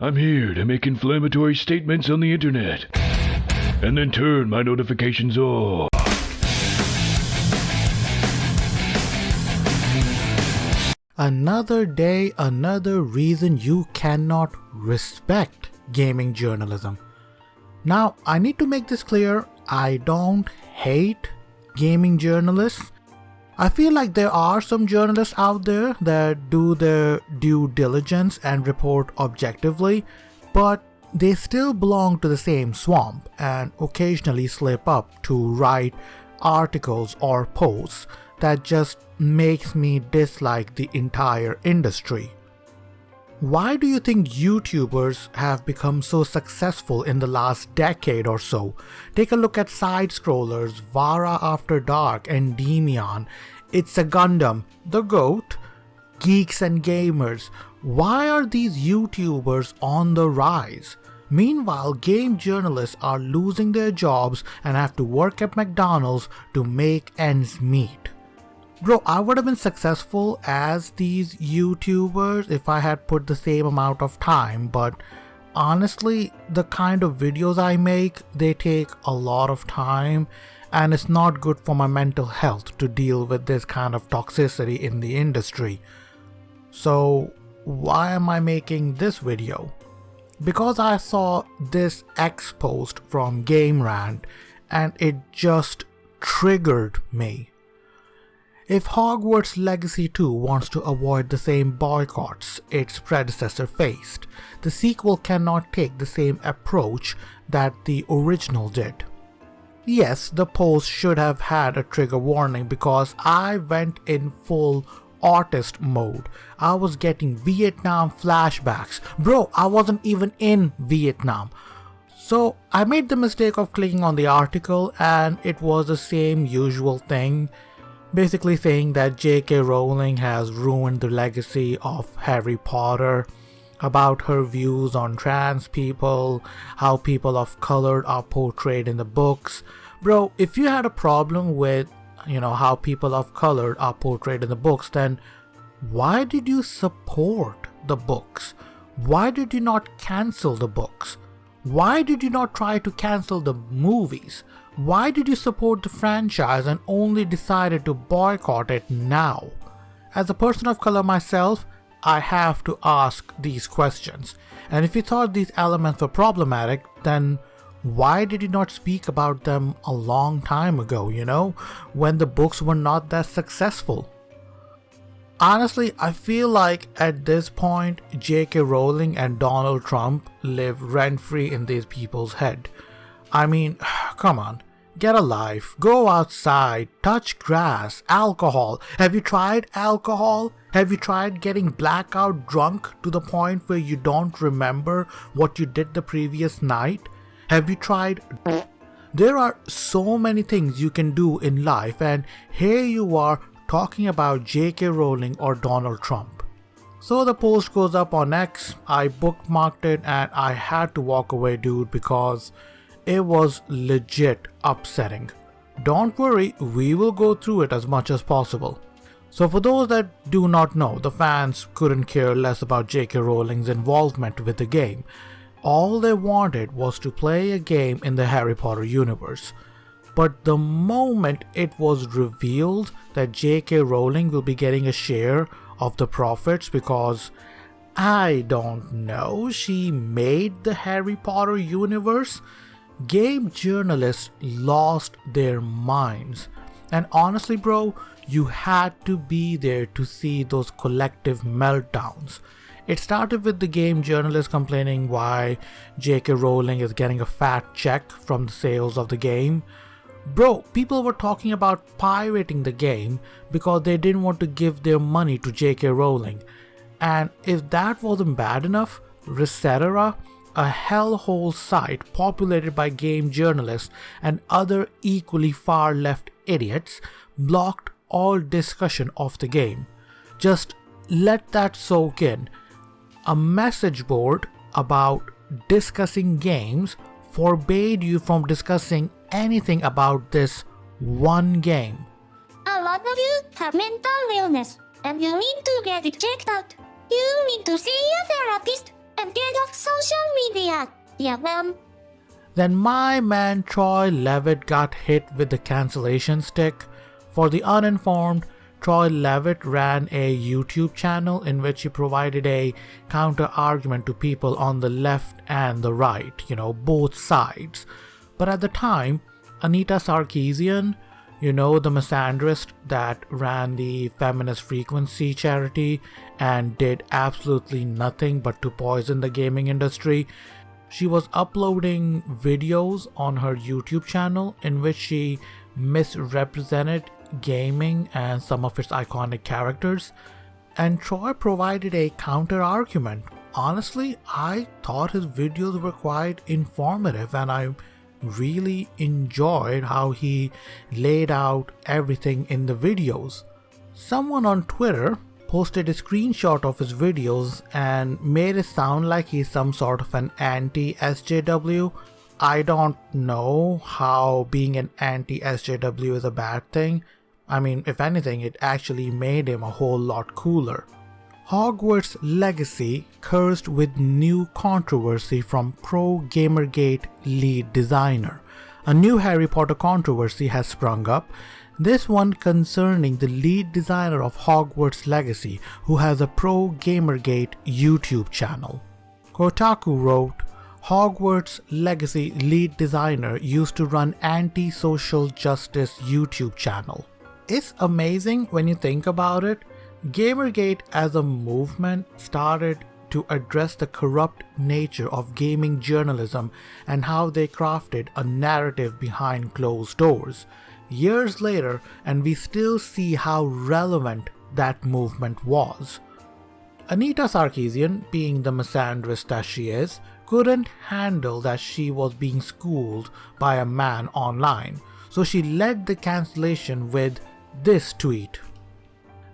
I'm here to make inflammatory statements on the internet, and then turn my notifications off. Another day, another reason you cannot respect gaming journalism. Now, I need to make this clear, I don't hate gaming journalists. I feel like there are some journalists out there that do their due diligence and report objectively, but they still belong to the same swamp and occasionally slip up to write articles or posts that just makes me dislike the entire industry. Why do you think YouTubers have become so successful in the last decade or so? Take a look at side scrollers, Vara After Dark, and Demian. It's a Gundam, the GOAT, Geeks and Gamers. Why are these YouTubers on the rise? Meanwhile, game journalists are losing their jobs and have to work at McDonald's to make ends meet. Bro, I would have been successful as these YouTubers if I had put the same amount of time, but honestly, the kind of videos I make, they take a lot of time, and it's not good for my mental health to deal with this kind of toxicity in the industry. So, why am I making this video? Because I saw this X post from Rant, and it just triggered me. If Hogwarts Legacy 2 wants to avoid the same boycotts its predecessor faced, the sequel cannot take the same approach that the original did. Yes, the post should have had a trigger warning because I went in full artist mode. I was getting Vietnam flashbacks. Bro, I wasn't even in Vietnam. So I made the mistake of clicking on the article, and it was the same usual thing. Basically saying that J.K. Rowling has ruined the legacy of Harry Potter, about her views on trans people, how people of color are portrayed in the books. Bro, if you had a problem with, how people of color are portrayed in the books, then why did you support the books? Why did you not cancel the books? Why did you not try to cancel the movies? Why did you support the franchise and only decided to boycott it now? As a person of color myself, I have to ask these questions. And if you thought these elements were problematic, then why did you not speak about them a long time ago, when the books were not that successful? Honestly, I feel like at this point, J.K. Rowling and Donald Trump live rent-free in these people's head. I mean, come on. Get a life, go outside, touch grass, alcohol. Have you tried alcohol? Have you tried getting blackout drunk to the point where you don't remember what you did the previous night? Have you tried? There are so many things you can do in life, and here you are talking about J.K. Rowling or Donald Trump. So the post goes up on X, I bookmarked it, and I had to walk away, dude, because it was legit upsetting. Don't worry, we will go through it as much as possible. So for those that do not know, the fans couldn't care less about J.K. Rowling's involvement with the game. All they wanted was to play a game in the Harry Potter universe. But the moment it was revealed that J.K. Rowling will be getting a share of the profits because, I don't know, she made the Harry Potter universe, game journalists lost their minds. And honestly, bro, you had to be there to see those collective meltdowns. It started with the game journalists complaining why J.K. Rowling is getting a fat check from the sales of the game. Bro, people were talking about pirating the game because they didn't want to give their money to J.K. Rowling. And if that wasn't bad enough, Resetera, a hellhole site populated by game journalists and other equally far left idiots, blocked all discussion of the game. Just let that soak in. A message board about discussing games forbade you from discussing anything about this one game. A lot of you have mental illness and you need to get it checked out. You need to see a therapist and get a of social media. Yeah, well, Then my man Troy Leavitt got hit with the cancellation stick. For the uninformed, Troy Leavitt ran a YouTube channel in which he provided a counter argument to people on the left and the right, both sides. But at the time, Anita Sarkeesian, the misandrist that ran the Feminist Frequency charity and did absolutely nothing but to poison the gaming industry, she was uploading videos on her YouTube channel in which she misrepresented gaming and some of its iconic characters, and Troy provided a counter argument. Honestly, I thought his videos were quite informative and I really enjoyed how he laid out everything in the videos. Someone on Twitter posted a screenshot of his videos and made it sound like he's some sort of an anti-SJW. I don't know how being an anti-SJW is a bad thing. I mean, if anything, it actually made him a whole lot cooler. Hogwarts Legacy cursed with new controversy from pro Gamergate lead designer. A new Harry Potter controversy has sprung up, this one concerning the lead designer of Hogwarts Legacy, who has a pro Gamergate YouTube channel. Kotaku wrote, Hogwarts Legacy lead designer used to run anti-social justice YouTube channel. It's amazing when you think about it. Gamergate as a movement started to address the corrupt nature of gaming journalism and how they crafted a narrative behind closed doors. Years later, and we still see how relevant that movement was. Anita Sarkeesian, being the misandrist that she is, couldn't handle that she was being schooled by a man online, so she led the cancellation with this tweet.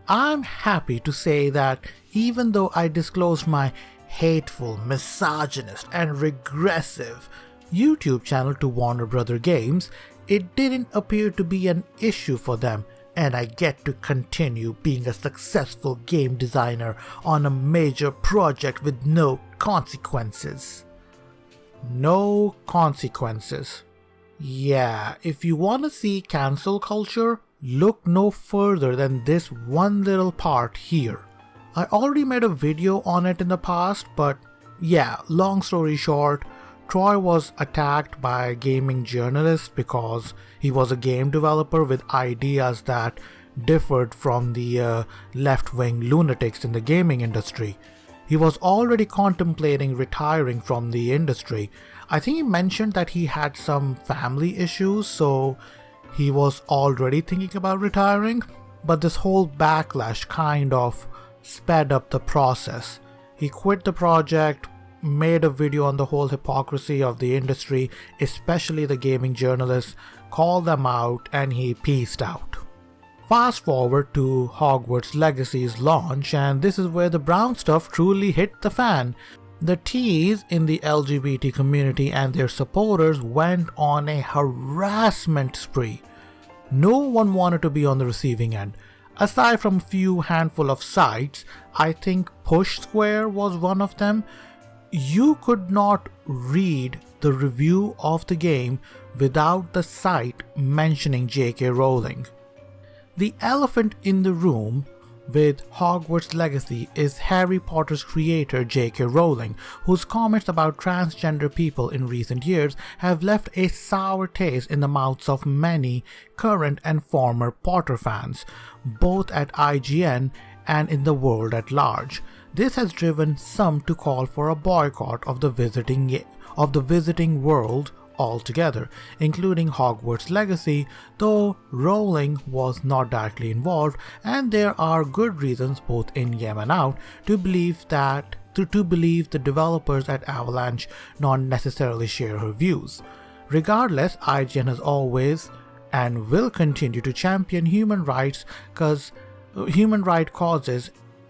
I'm happy to say that even though I disclosed my hateful, misogynist, and regressive YouTube channel to Warner Bros. Games, it didn't appear to be an issue for them, and I get to continue being a successful game designer on a major project with no consequences. No consequences. Yeah, if you want to see cancel culture, look no further than this one little part here. I already made a video on it in the past, but yeah, long story short, Troy was attacked by gaming journalists because he was a game developer with ideas that differed from the left-wing lunatics in the gaming industry. He was already contemplating retiring from the industry. I think he mentioned that he had some family issues, so he was already thinking about retiring, but this whole backlash kind of sped up the process. He quit the project, made a video on the whole hypocrisy of the industry, especially the gaming journalists, called them out, and he peaced out. Fast forward to Hogwarts Legacy's launch, and this is where the brown stuff truly hit the fan. The T's in the LGBT community and their supporters went on a harassment spree. No one wanted to be on the receiving end. Aside from few handful of sites, I think Push Square was one of them, you could not read the review of the game without the site mentioning J.K. Rowling. The elephant in the room with Hogwarts Legacy is Harry Potter's creator J.K. Rowling, whose comments about transgender people in recent years have left a sour taste in the mouths of many current and former Potter fans, both at IGN and in the world at large. This has driven some to call for a boycott of the visiting world altogether, including Hogwarts Legacy, though Rowling was not directly involved, and there are good reasons both in-game and out to believe the developers at Avalanche not necessarily share her views. Regardless, IGN has always and will continue to champion human rights causes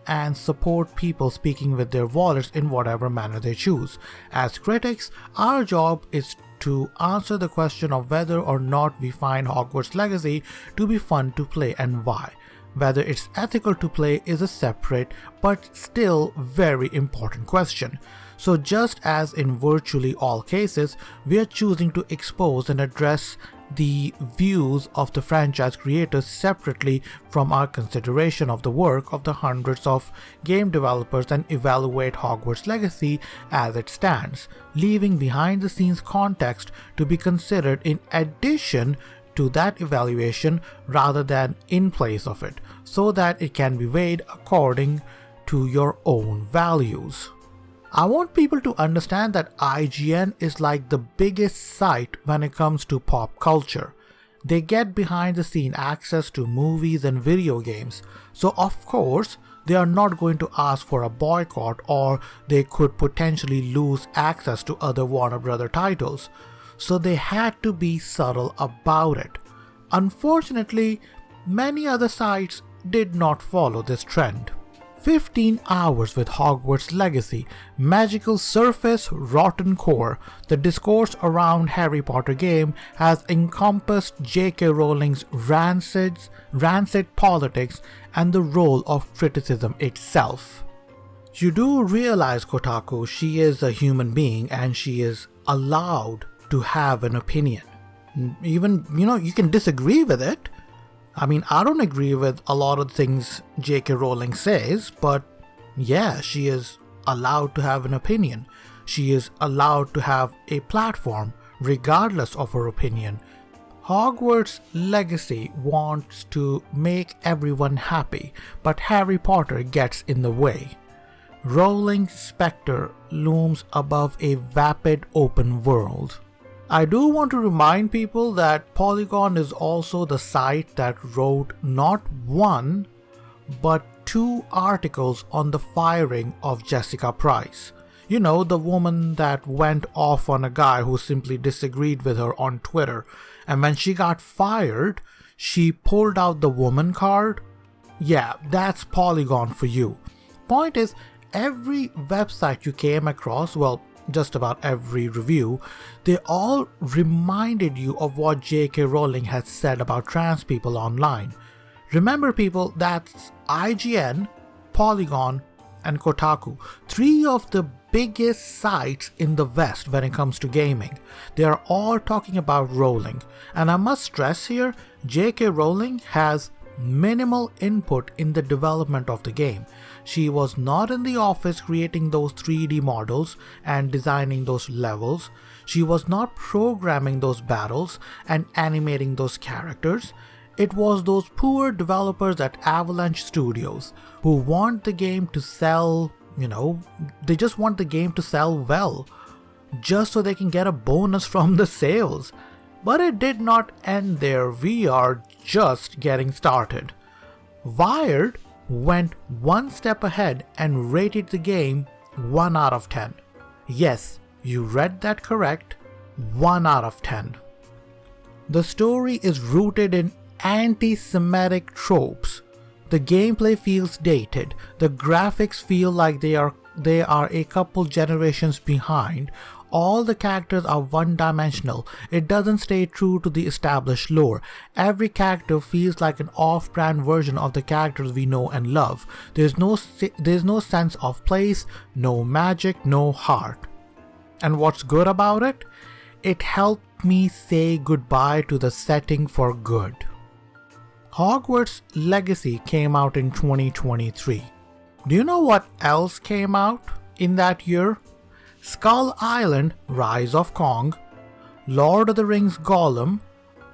and support people speaking with their wallets in whatever manner they choose. As critics, our job is to answer the question of whether or not we find Hogwarts Legacy to be fun to play and why. Whether it's ethical to play is a separate but still very important question. So just as in virtually all cases, we are choosing to expose and address the views of the franchise creators separately from our consideration of the work of the hundreds of game developers and evaluate Hogwarts Legacy as it stands, leaving behind the scenes context to be considered in addition to that evaluation rather than in place of it, so that it can be weighed according to your own values. I want people to understand that IGN is like the biggest site when it comes to pop culture. They get behind the scene access to movies and video games, so of course they are not going to ask for a boycott, or they could potentially lose access to other Warner Brother titles. So they had to be subtle about it. Unfortunately, many other sites did not follow this trend. 15 hours with Hogwarts Legacy, magical surface, rotten core. The discourse around Harry Potter game has encompassed J.K. Rowling's rancid politics and the role of criticism itself. You do realize, Kotaku, she is a human being and she is allowed to have an opinion. Even, you can disagree with it. I mean, I don't agree with a lot of things J.K. Rowling says, but yeah, she is allowed to have an opinion. She is allowed to have a platform, regardless of her opinion. Hogwarts Legacy wants to make everyone happy, but Harry Potter gets in the way. Rowling's specter looms above a vapid open world. I do want to remind people that Polygon is also the site that wrote not one, but 2 articles on the firing of Jessica Price. You know, the woman that went off on a guy who simply disagreed with her on Twitter, and when she got fired, she pulled out the woman card. Yeah, that's Polygon for you. Point is, every website you came across, well, just about every review, they all reminded you of what J.K. Rowling had said about trans people online. Remember people, that's IGN, Polygon, and Kotaku, 3 of the biggest sites in the West when it comes to gaming. They are all talking about Rowling, and I must stress here, J.K. Rowling has minimal input in the development of the game. She was not in the office creating those 3D models and designing those levels. She was not programming those battles and animating those characters. It was those poor developers at Avalanche Studios who want the game to sell, they just want the game to sell well, just so they can get a bonus from the sales. But it did not end there, we are just getting started. Wired went one step ahead and rated the game 1 out of 10. Yes, you read that correct, 1 out of 10. The story is rooted in anti-Semitic tropes. The gameplay feels dated, the graphics feel like they are a couple generations behind. All the characters are one-dimensional. It doesn't stay true to the established lore. Every character feels like an off-brand version of the characters we know and love. There's no sense of place, no magic, no heart. And what's good about it? It helped me say goodbye to the setting for good. Hogwarts Legacy came out in 2023. Do you know what else came out in that year? Skull Island: Rise of Kong, Lord of the Rings Gollum,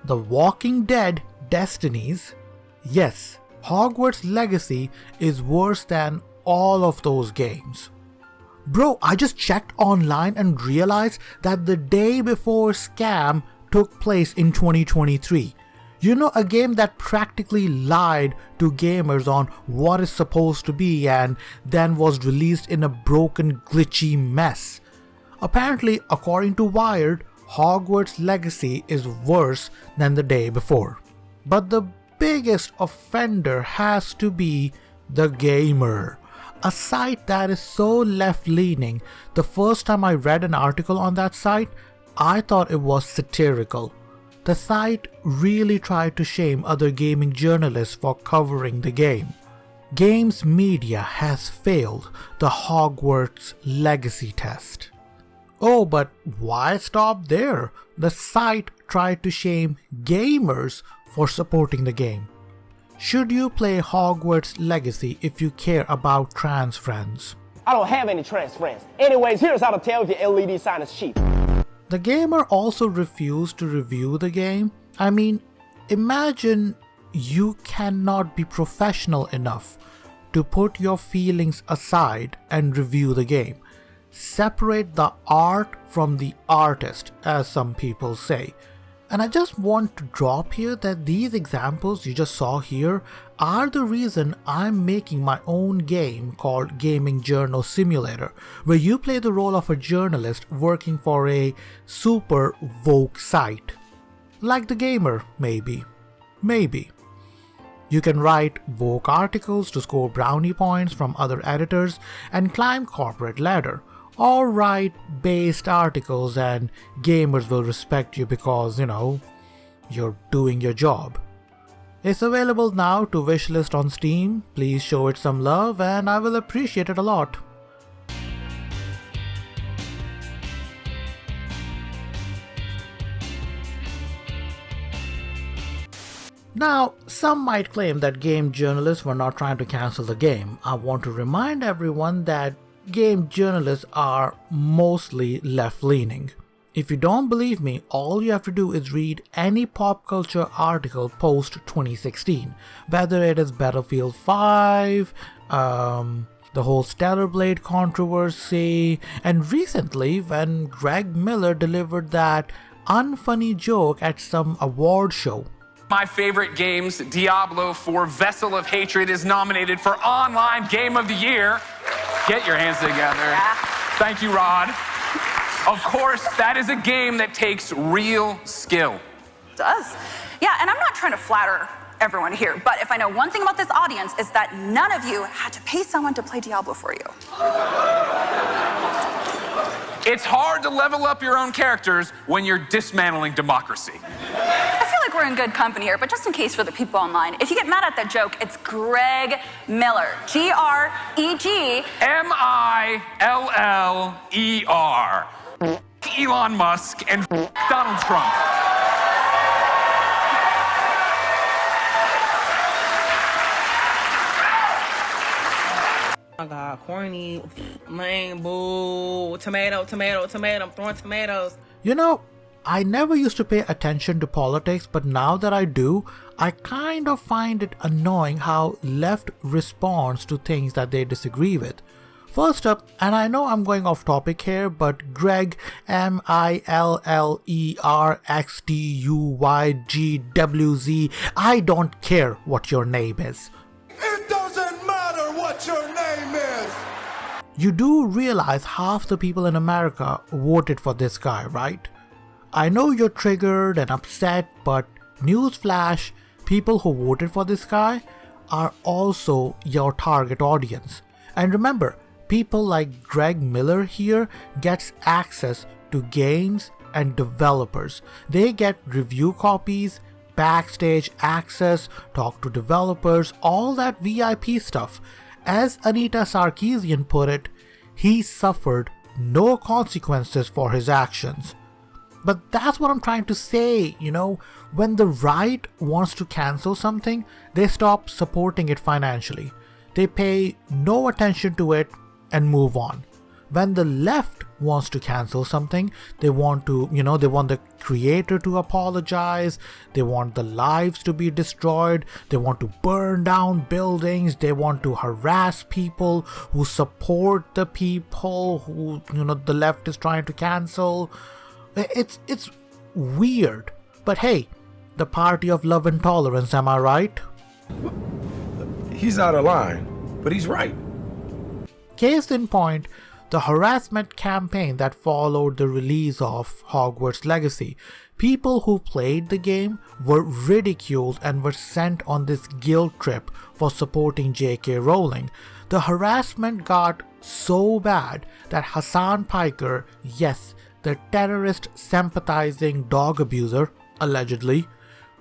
The Walking Dead: Destinies. Yes, Hogwarts Legacy is worse than all of those games. Bro, I just checked online and realized that the day before Scam took place in 2023. You know, a game that practically lied to gamers on what it's supposed to be and then was released in a broken, glitchy mess. Apparently, according to Wired, Hogwarts Legacy is worse than the day before. But the biggest offender has to be The Gamer, a site that is so left-leaning. The first time I read an article on that site, I thought it was satirical. The site really tried to shame other gaming journalists for covering the game. Games media has failed the Hogwarts Legacy test. Oh, but why stop there? The site tried to shame gamers for supporting the game. Should you play Hogwarts Legacy if you care about trans friends? I don't have any trans friends. Anyways, here's how to tell if your LED sign is cheap. The gamer also refused to review the game. I mean, imagine you cannot be professional enough to put your feelings aside and review the game. Separate the art from the artist, as some people say. And I just want to drop here that these examples you just saw here are the reason I'm making my own game called Gaming Journal Simulator, where you play the role of a journalist working for a super woke site. Like The Gamer, maybe. Maybe. You can write woke articles to score brownie points from other editors and climb corporate ladder. Or write based articles and gamers will respect you because, you're doing your job. It's available now to wishlist on Steam. Please show it some love and I will appreciate it a lot. Now, some might claim that game journalists were not trying to cancel the game. I want to remind everyone that game journalists are mostly left-leaning. If you don't believe me, all you have to do is read any pop culture article post 2016, whether it is Battlefield 5, the whole Stellar Blade controversy, and recently when Greg Miller delivered that unfunny joke at some award show. My favorite games, Diablo 4 Vessel of Hatred, is nominated for Online Game of the Year. Get your hands together. Yeah. Thank you, Rod. Of course, that is a game that takes real skill. It does. Yeah, and I'm not trying to flatter everyone here, but if I know one thing about this audience, is that none of you had to pay someone to play Diablo for you. It's hard to level up your own characters when you're dismantling democracy. I feel like we're in good company here, but just in case for the people online, if you get mad at that joke, it's Greg Miller. G-R-E-G. M-I-L-L-E-R. Elon Musk and Donald Trump. Oh my God, corny, lame, boo, tomato, I'm throwing tomatoes. I never used to pay attention to politics, but now that I do, I kind of find it annoying how left responds to things that they disagree with. First up, and I know I'm going off topic here, but Greg MILLERXDUYGWZ, I don't care what your name is. It doesn't matter what your name is! You do realize half the people in America voted for this guy, right? I know you're triggered and upset, but newsflash, people who voted for this guy are also your target audience. And remember, people like Greg Miller here gets access to games and developers. They get review copies, backstage access, talk to developers, all that VIP stuff. As Anita Sarkeesian put it, he suffered no consequences for his actions. But that's what I'm trying to say, when the right wants to cancel something, they stop supporting it financially. They pay no attention to it and move on. When the left wants to cancel something, they want the creator to apologize, they want the lives to be destroyed, they want to burn down buildings, they want to harass people who support the people who, the left is trying to cancel. It's weird, but hey, the party of love and tolerance, am I right? He's out of line, but he's right. Case in point, the harassment campaign that followed the release of Hogwarts Legacy. People who played the game were ridiculed and were sent on this guilt trip for supporting J.K. Rowling. The harassment got so bad that Hassan Piker, yes, the terrorist sympathizing dog abuser, allegedly,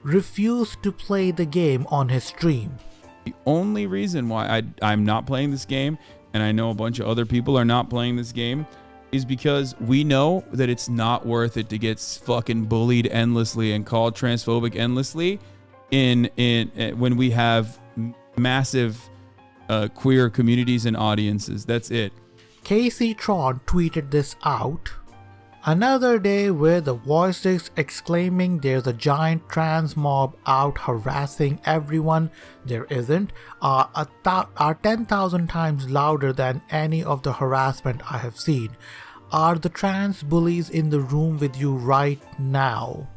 refused to play the game on his stream. The only reason why I'm not playing this game, and I know a bunch of other people are not playing this game, is because we know that it's not worth it to get fucking bullied endlessly and called transphobic endlessly when we have massive queer communities and audiences. That's it. Casey Tron tweeted this out. Another day with the voices exclaiming there's a giant trans mob out harassing everyone there isn't are 10,000 times louder than any of the harassment I have seen. Are the trans bullies in the room with you right now?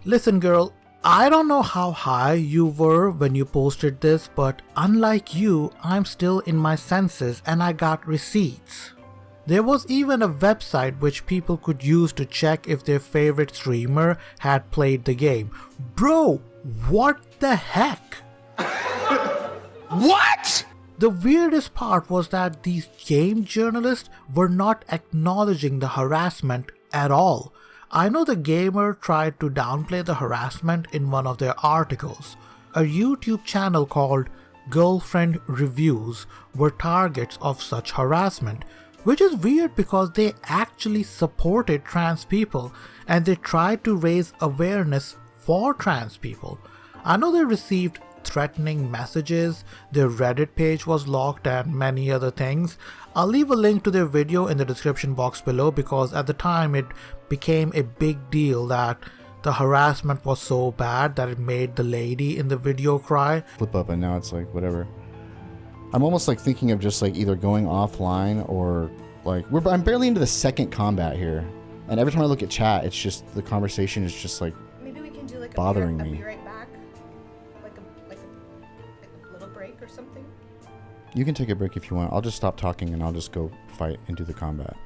Listen girl, I don't know how high you were when you posted this, but unlike you, I'm still in my senses and I got receipts. There was even a website which people could use to check if their favorite streamer had played the game. Bro, what the heck? What? The weirdest part was that these game journalists were not acknowledging the harassment at all. I know the gamer tried to downplay the harassment in one of their articles. A YouTube channel called Girlfriend Reviews were targets of such harassment, which is weird because they actually supported trans people and they tried to raise awareness for trans people. I know they received threatening messages, their Reddit page was locked and many other things. I'll leave a link to their video in the description box below because at the time it became a big deal that the harassment was so bad that it made the lady in the video cry. Flip up and now it's like whatever. I'm almost like thinking of just like either going offline or like I'm barely into the second combat here, and every time I look at chat it's just the conversation is just like maybe we can do like bothering a me. be right back, like a little break or something. You can take a break if you want. I'll just stop talking and I'll just go fight and do the combat.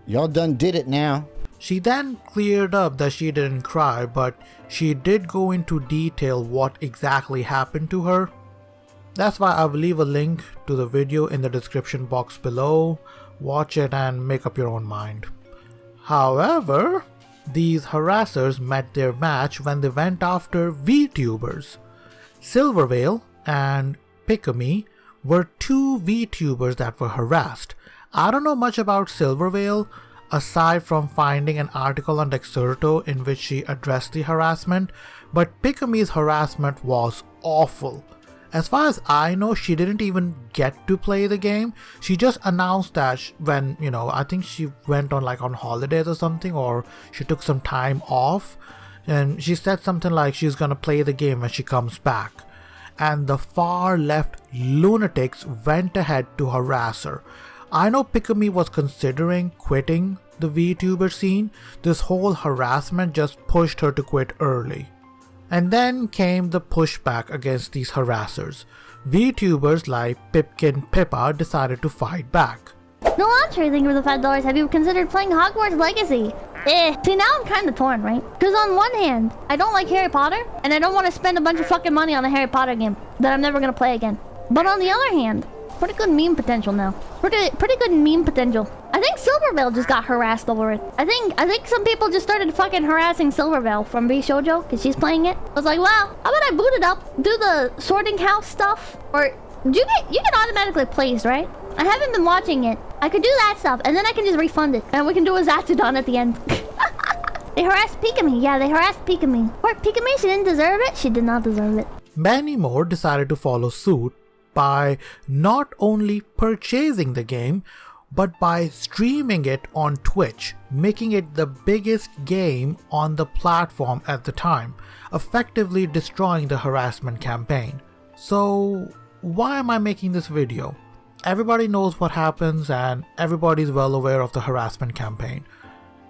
Y'all done did it now. She then cleared up that she didn't cry, but she did go into detail what exactly happened to her. That's why I will leave a link to the video in the description box below. Watch it and make up your own mind. However, these harassers met their match when they went after VTubers. Silvervale and Pikami were two VTubers that were harassed. I don't know much about Silvervale, aside from finding an article on Dexerto in which she addressed the harassment, but Pikami's harassment was awful. As far as I know, she didn't even get to play the game. She just announced that when, I think she went on holidays or something, or she took some time off, and she said something like she's gonna play the game when she comes back. And the far left lunatics went ahead to harass her. I know Pikami was considering quitting the VTuber scene. This whole harassment just pushed her to quit early. And then came the pushback against these harassers. VTubers like Pipkin Pippa decided to fight back. No launcher, thank you for the $5. Have you considered playing Hogwarts Legacy? See, now I'm kind of torn, right? Because on one hand, I don't like Harry Potter, and I don't want to spend a bunch of fucking money on a Harry Potter game that I'm never going to play again. But on the other hand, pretty good meme potential now. Pretty good meme potential. I think Silvervale just got harassed over it. I think some people just started fucking harassing Silvervale from Shoujo because she's playing it. I was like, well, how about I boot it up, do the sorting house stuff, or you get automatically placed, right? I haven't been watching it. I could do that stuff, and then I can just refund it, and we can do a Zatsudan at the end. They harassed Pikami. Yeah, they harassed Pikami. Poor Pikami, she didn't deserve it. She did not deserve it. Many more decided to follow suit by not only purchasing the game, but by streaming it on Twitch, making it the biggest game on the platform at the time, effectively destroying the harassment campaign. So why am I making this video? Everybody knows what happens and everybody's well aware of the harassment campaign.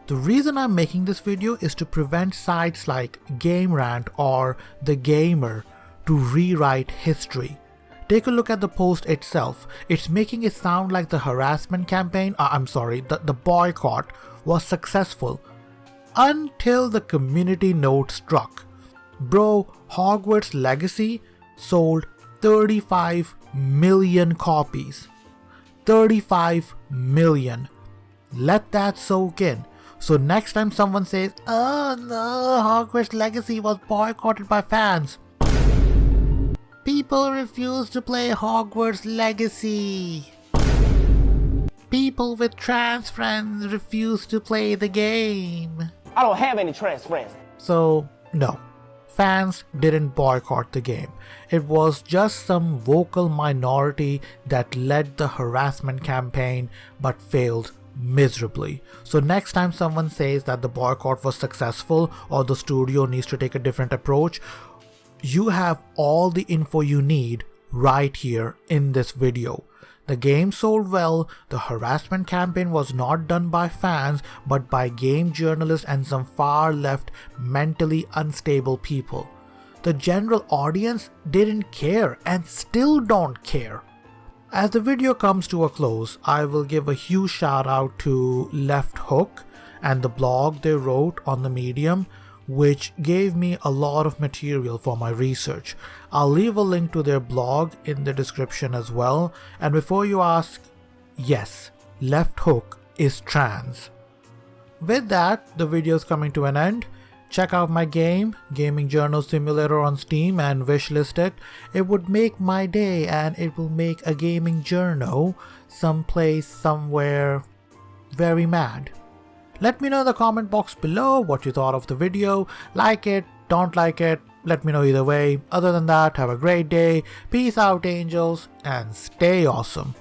The reason I'm making this video is to prevent sites like Game Rant or The Gamer to rewrite history. Take a look at the post itself. It's making it sound like the harassment campaign, the boycott was successful until the community note struck. Bro, Hogwarts Legacy sold 35 million copies. 35 million. Let that soak in. So next time someone says, "Oh no, Hogwarts Legacy was boycotted by fans," people refuse to play Hogwarts Legacy. People with trans friends refuse to play the game. I don't have any trans friends. So, no. Fans didn't boycott the game. It was just some vocal minority that led the harassment campaign but failed miserably. So next time someone says that the boycott was successful or the studio needs to take a different approach, you have all the info you need right here in this video. The game sold well. The harassment campaign was not done by fans but by game journalists and some far left mentally unstable people. The general audience didn't care and still don't care. As the video comes to a close, I will give a huge shout out to Left Hook and the blog they wrote on the Medium, which gave me a lot of material for my research. I'll leave a link to their blog in the description as well. And before you ask, yes, Left Hook is trans. With that, the video is coming to an end. Check out my game, Gaming Journal Simulator on Steam, and wishlist it. It would make my day, and it will make a gaming journal someplace, somewhere very mad. Let me know in the comment box below what you thought of the video. Like it, don't like it, let me know either way. Other than that, have a great day. Peace out, angels, and stay awesome.